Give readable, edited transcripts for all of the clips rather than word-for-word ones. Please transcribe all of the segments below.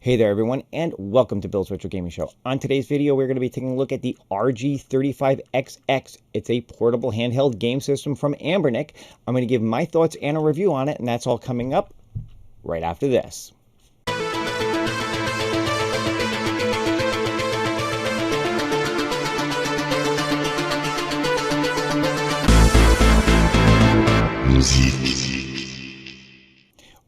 Hey there everyone, and welcome to Bill's Retro Gaming Show. On today's video, we're going to be taking a look at the RG35XX. It's a portable handheld game system from Anbernic. I'm going to give my thoughts and a review on it, and that's all coming up right after this.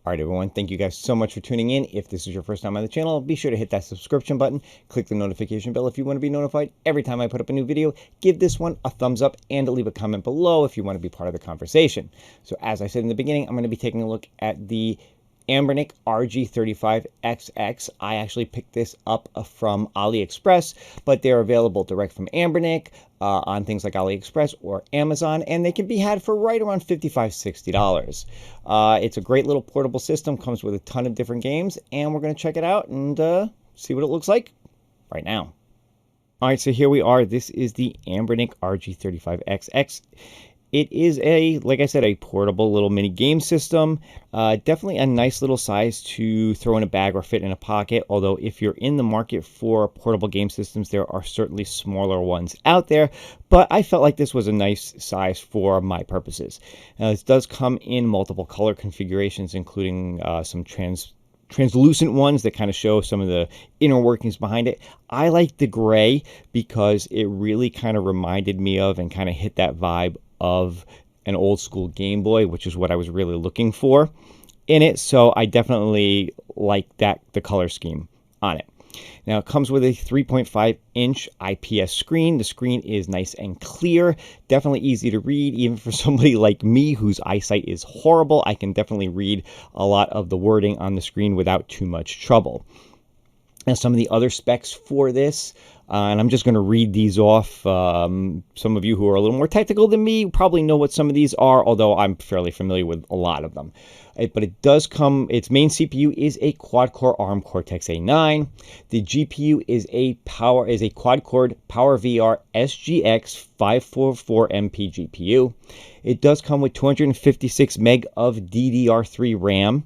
Alright everyone, thank you guys so much for tuning in. If this is your first time on the channel, be sure to hit that subscription button, click the notification bell if you want to be notified every time I put up a new video. Give this one a thumbs up and leave a comment below if you want to be part of the conversation. So as I said in the beginning, I'm going to be taking a look at the Anbernic RG35XX. I actually picked this up from AliExpress, but they're available direct from Anbernic on things like AliExpress or Amazon, and they can be had for right around $55–$60. It's a great little portable system, comes with a ton of different games, and we're going to check it out and see what it looks like right now. All right, so here we are. This is the Anbernic RG35XX. It is like I said, a portable little mini game system. Definitely a nice little size to throw in a bag or fit in a pocket. Although if you're in the market for portable game systems, there are certainly smaller ones out there. But I felt like this was a nice size for my purposes. Now, this does come in multiple color configurations, including some translucent ones that kind of show some of the inner workings behind it. I like the gray because it really kind of reminded me of and kind of hit that vibe of an old school Game Boy, which is what I was really looking for in it. So I definitely like the color scheme on it. Now it comes with a 3.5-inch IPS screen. The screen is nice and clear, definitely easy to read, even for somebody like me whose eyesight is horrible. I can definitely read a lot of the wording on the screen without too much trouble. Now some of the other specs for this, and I'm just going to read these off. Some of you who are a little more technical than me probably know what some of these are, although I'm fairly familiar with a lot of them. But it does come, its main CPU is a quad-core ARM Cortex-A9. The GPU is a quad-core PowerVR SGX 544MP GPU. It does come with 256 meg of DDR3 RAM.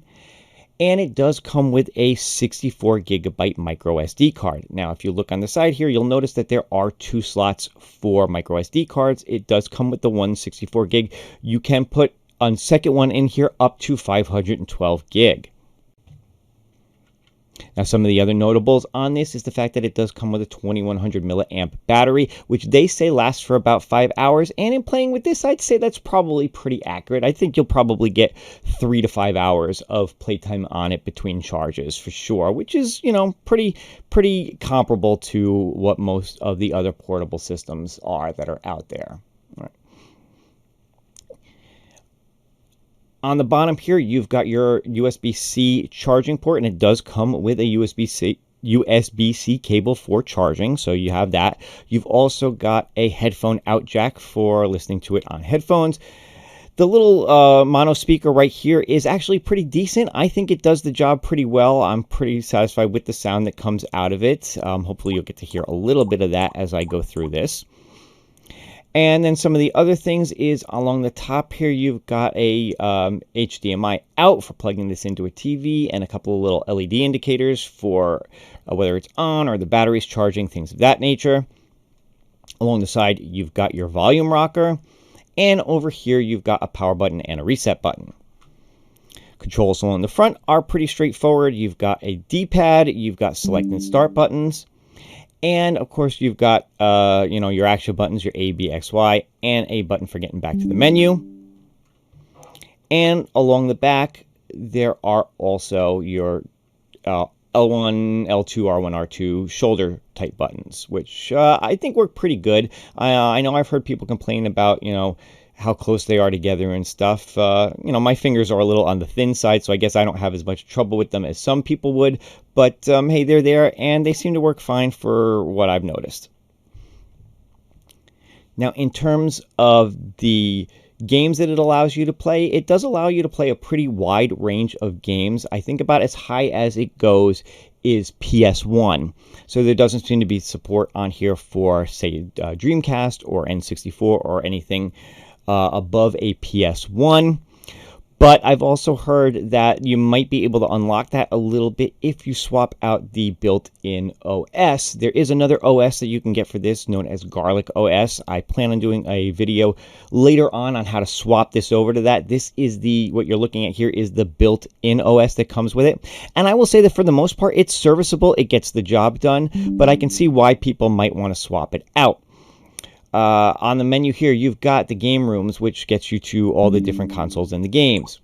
And it does come with a 64 gigabyte micro SD card. Now, if you look on the side here, you'll notice that there are 2 slots for micro SD cards. It does come with the 164 gig. You can put a second one in here up to 512 gig. Now, some of the other notables on this is the fact that it does come with a 2100 milliamp battery, which they say lasts for about 5 hours. And in playing with this, I'd say that's probably pretty accurate. I think you'll probably get 3 to 5 hours of playtime on it between charges for sure, which is, you know, pretty comparable to what most of the other portable systems are that are out there. On the bottom here, you've got your USB-C charging port, and it does come with a USB-C cable for charging, so you have that. You've also got a headphone out jack for listening to it on headphones. The little mono speaker right here is actually pretty decent. I think it does the job pretty well. I'm pretty satisfied with the sound that comes out of it. Hopefully you'll get to hear a little bit of that as I go through this. And then some of the other things is along the top here, you've got a HDMI out for plugging this into a TV and a couple of little LED indicators for whether it's on or the battery's charging, things of that nature. Along the side, you've got your volume rocker. And over here, you've got a power button and a reset button. Controls along the front are pretty straightforward. You've got a D-pad, you've got select and start buttons. And of course, you've got, your action buttons, your A, B, X, Y, and a button for getting back to the menu. And along the back, there are also your L1, L2, R1, R2 shoulder type buttons, which I think work pretty good. I know I've heard people complain about, how close they are together and stuff. My fingers are a little on the thin side, so I guess I don't have as much trouble with them as some people would. But hey, they're there, and they seem to work fine for what I've noticed. Now, in terms of the games that it allows you to play, it does allow you to play a pretty wide range of games. I think about as high as it goes is PS1. So there doesn't seem to be support on here for, say, Dreamcast or N64 or anything above a PS1. But I've also heard that you might be able to unlock that a little bit if you swap out the built-in OS. There is another OS that you can get for this known as Garlic OS. I plan on doing a video later on how to swap this over to that. This is what you're looking at here is the built-in OS that comes with it. And I will say that for the most part, it's serviceable. It gets the job done, but I can see why people might want to swap it out. On the menu here, you've got the game rooms, which gets you to all the different consoles and the games.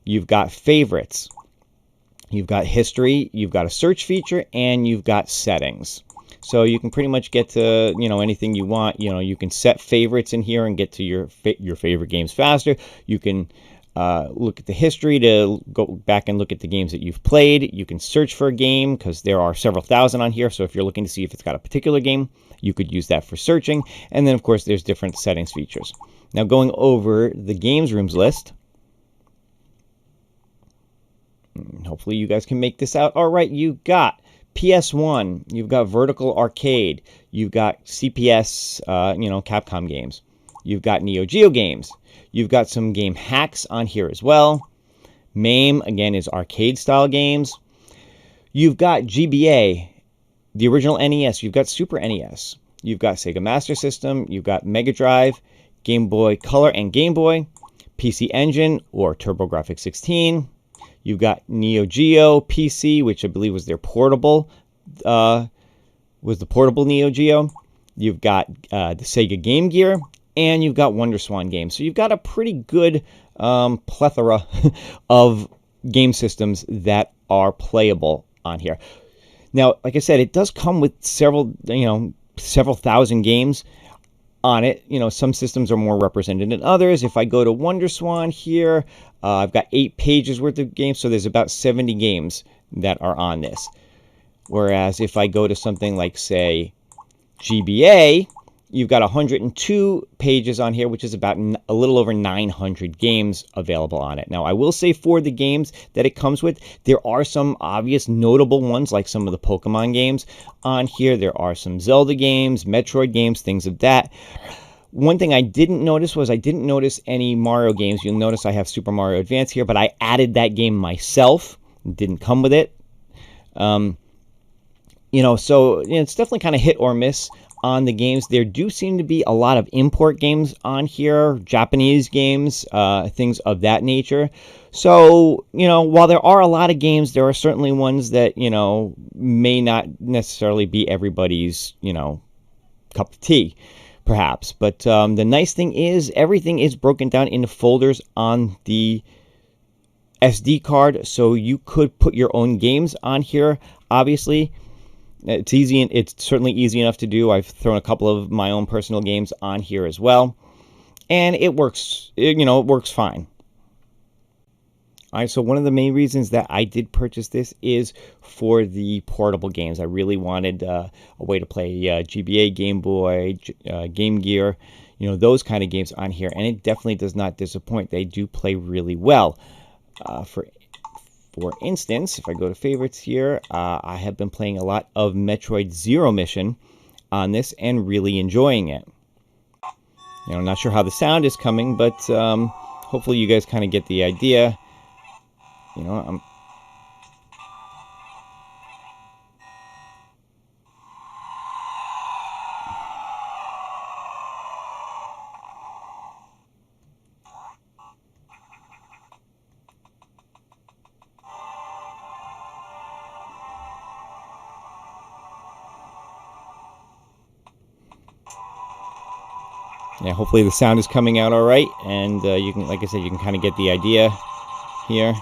You've got favorites. You've got history. You've got a search feature, and you've got settings. So you can pretty much get to, anything you want. You can set favorites in here and get to your favorite games faster. You can look at the history to go back and look at the games that you've played. You can search for a game because there are several thousand on here. So if you're looking to see if it's got a particular game, you could use that for searching. And then, of course, there's different settings features. Now, going over the games rooms list. Hopefully, you guys can make this out. All right, you got PS1. You've got Vertical Arcade. You've got CPS, Capcom games. You've got Neo Geo games. You've got some game hacks on here as well. MAME, again, is arcade-style games. You've got GBA, the original NES. You've got Super NES. You've got Sega Master System. You've got Mega Drive, Game Boy Color and Game Boy, PC Engine or TurboGrafx 16. You've got Neo Geo PC, which I believe was their portable, was the portable Neo Geo. You've got the Sega Game Gear, and you've got WonderSwan games. So you've got a pretty good plethora of game systems that are playable on here. Now, like I said, it does come with several thousand games on it. Some systems are more represented than others. If I go to WonderSwan here, I've got 8 pages worth of games, so there's about 70 games that are on this. Whereas if I go to something like, say, GBA, you've got 102 pages on here, which is about a little over 900 games available on it. Now, I will say for the games that it comes with, there are some obvious notable ones, like some of the Pokemon games on here. There are some Zelda games, Metroid games, things of that. One thing I didn't notice was I didn't notice any Mario games. You'll notice I have Super Mario Advance here, but I added that game myself. It didn't come with it. So it's definitely kind of hit or miss on the games. There do seem to be a lot of import games on here, Japanese games, things of that nature. So, while there are a lot of games, there are certainly ones that, may not necessarily be everybody's, cup of tea, perhaps. But the nice thing is everything is broken down into folders on the SD card, so you could put your own games on here, obviously. It's easy, and it's certainly easy enough to do. I've thrown a couple of my own personal games on here as well, and it works. It works fine. All right, so one of the main reasons that I did purchase this is for the portable games. I really wanted a way to play GBA, Game Boy, Game Gear, those kind of games on here, and it definitely does not disappoint. They do play really well. For instance, if I go to favorites here, I have been playing a lot of Metroid Zero Mission on this and really enjoying it. I'm not sure how the sound is coming, but hopefully you guys kind of get the idea. Yeah, hopefully the sound is coming out all right, and you can, like I said, you can kind of get the idea here.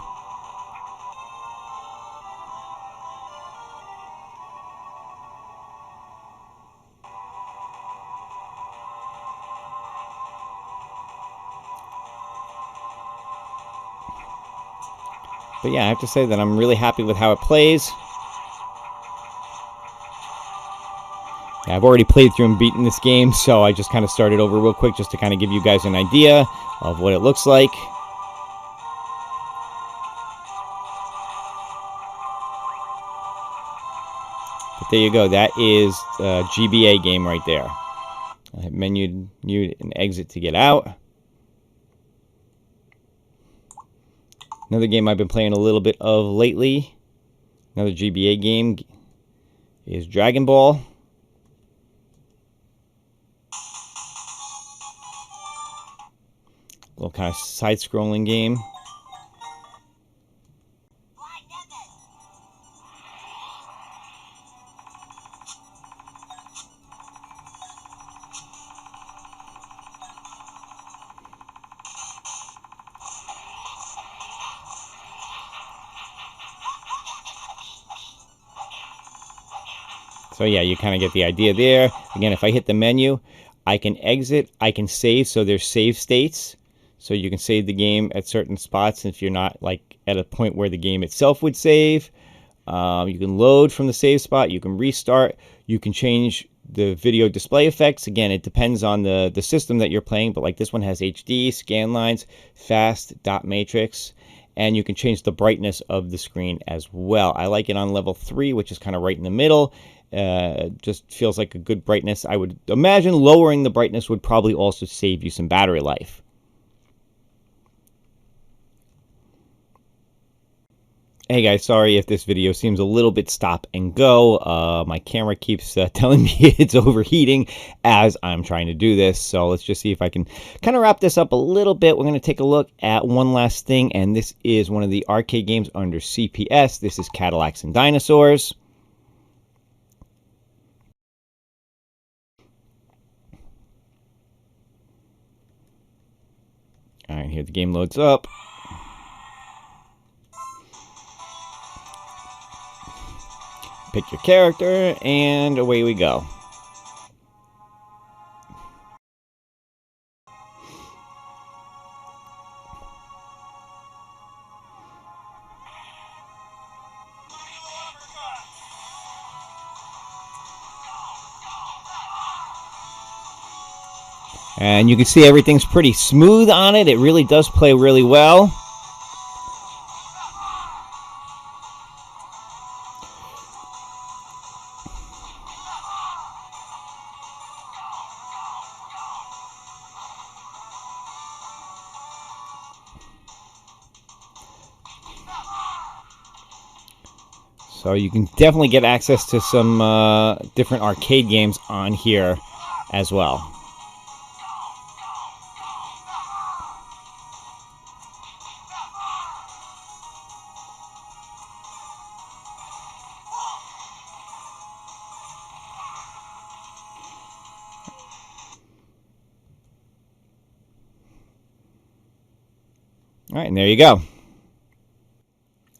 But yeah, I have to say that I'm really happy with how it plays. Yeah, I've already played through and beaten this game, so I just kind of started over real quick just to kind of give you guys an idea of what it looks like. But there you go. That is a GBA game right there. I hit menu and exit to get out. Another game I've been playing a little bit of lately, another GBA game, is Dragon Ball. A little kind of side-scrolling game. So yeah, you kind of get the idea there. Again, if I hit the menu, I can exit, I can save, so there's save states. So you can save the game at certain spots if you're not like at a point where the game itself would save. You can load from the save spot, you can restart, you can change the video display effects. Again, it depends on the system that you're playing, but like this one has HD, scan lines, fast, dot matrix, and you can change the brightness of the screen as well. I like it on level 3, which is kind of right in the middle. Just feels like a good brightness. I would imagine lowering the brightness would probably also save you some battery life. Hey guys, sorry if this video seems a little bit stop and go. My camera keeps telling me it's overheating as I'm trying to do this. So let's just see if I can kind of wrap this up a little bit. We're going to take a look at one last thing, and this is one of the arcade games under CPS. This is Cadillacs and Dinosaurs. All right, here the game loads up. Pick your character, and away we go. And you can see everything's pretty smooth on it. It really does play really well. So you can definitely get access to some different arcade games on here as well. All right, and there you go.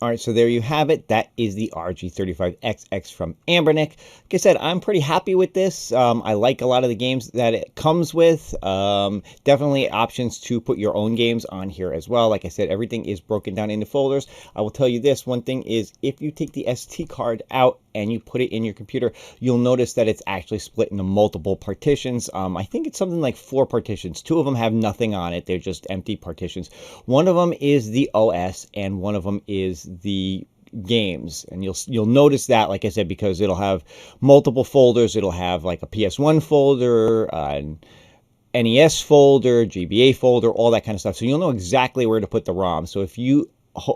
All right, so there you have it. That is the RG35XX from Anbernic. Like I said, I'm pretty happy with this. I like a lot of the games that it comes with. Definitely options to put your own games on here as well. Like I said, everything is broken down into folders. I will tell you this, one thing is if you take the SD card out and you put it in your computer, you'll notice that it's actually split into multiple partitions. I think it's something like 4 partitions. 2 of them have nothing on it. They're just empty partitions. One of them is the OS and one of them is the games, and you'll notice that, like I said, because it'll have multiple folders. It'll have like a PS1 folder, an NES folder, GBA folder, all that kind of stuff. So you'll know exactly where to put the ROM. So if you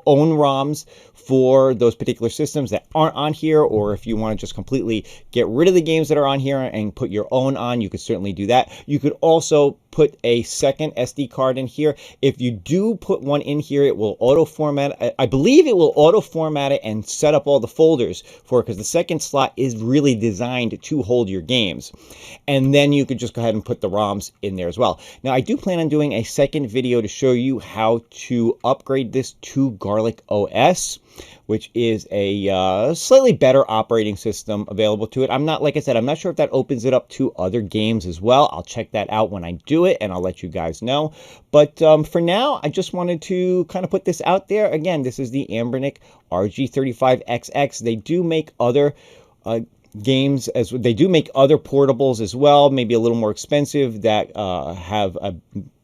own ROMs for those particular systems that aren't on here, or if you want to just completely get rid of the games that are on here and put your own on, you could certainly do that. You could also put a second SD card in here. If you do put one in here, it will auto format. I believe it will auto format it and set up all the folders for it, because the second slot is really designed to hold your games. And then you could just go ahead and put the ROMs in there as well. Now, I do plan on doing a second video to show you how to upgrade this to Garlic OS, which is a slightly better operating system available to it. I'm not, like I said, I'm not sure if that opens it up to other games as well. I'll check that out when I do it, and I'll let you guys know. But for now, I just wanted to kind of put this out there. Again, this is the Anbernic RG35XX. They do make other games, as they do make other portables as well, maybe a little more expensive, that have a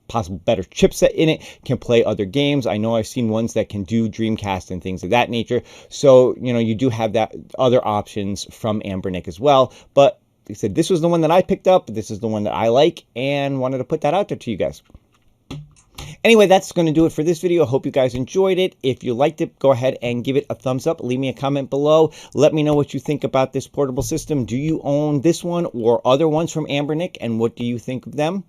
possible better chipset in it, can play other games. I know I've seen ones that can do Dreamcast and things of that nature. So, you know, you do have that other options from Anbernic as well. But like I said, this was the one that I picked up. This is the one that I like, and wanted to put that out there to you guys. Anyway, that's going to do it for this video. I hope you guys enjoyed it. If you liked it, go ahead and give it a thumbs up. Leave me a comment below. Let me know what you think about this portable system. Do you own this one or other ones from Anbernic, and what do you think of them?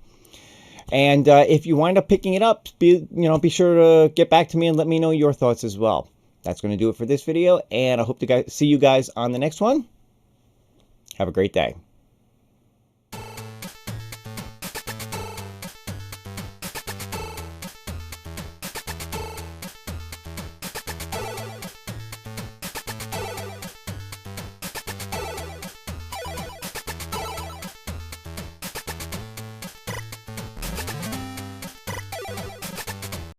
And if you wind up picking it up, be sure to get back to me and let me know your thoughts as well. That's going to do it for this video, and I hope to see you guys on the next one. Have a great day.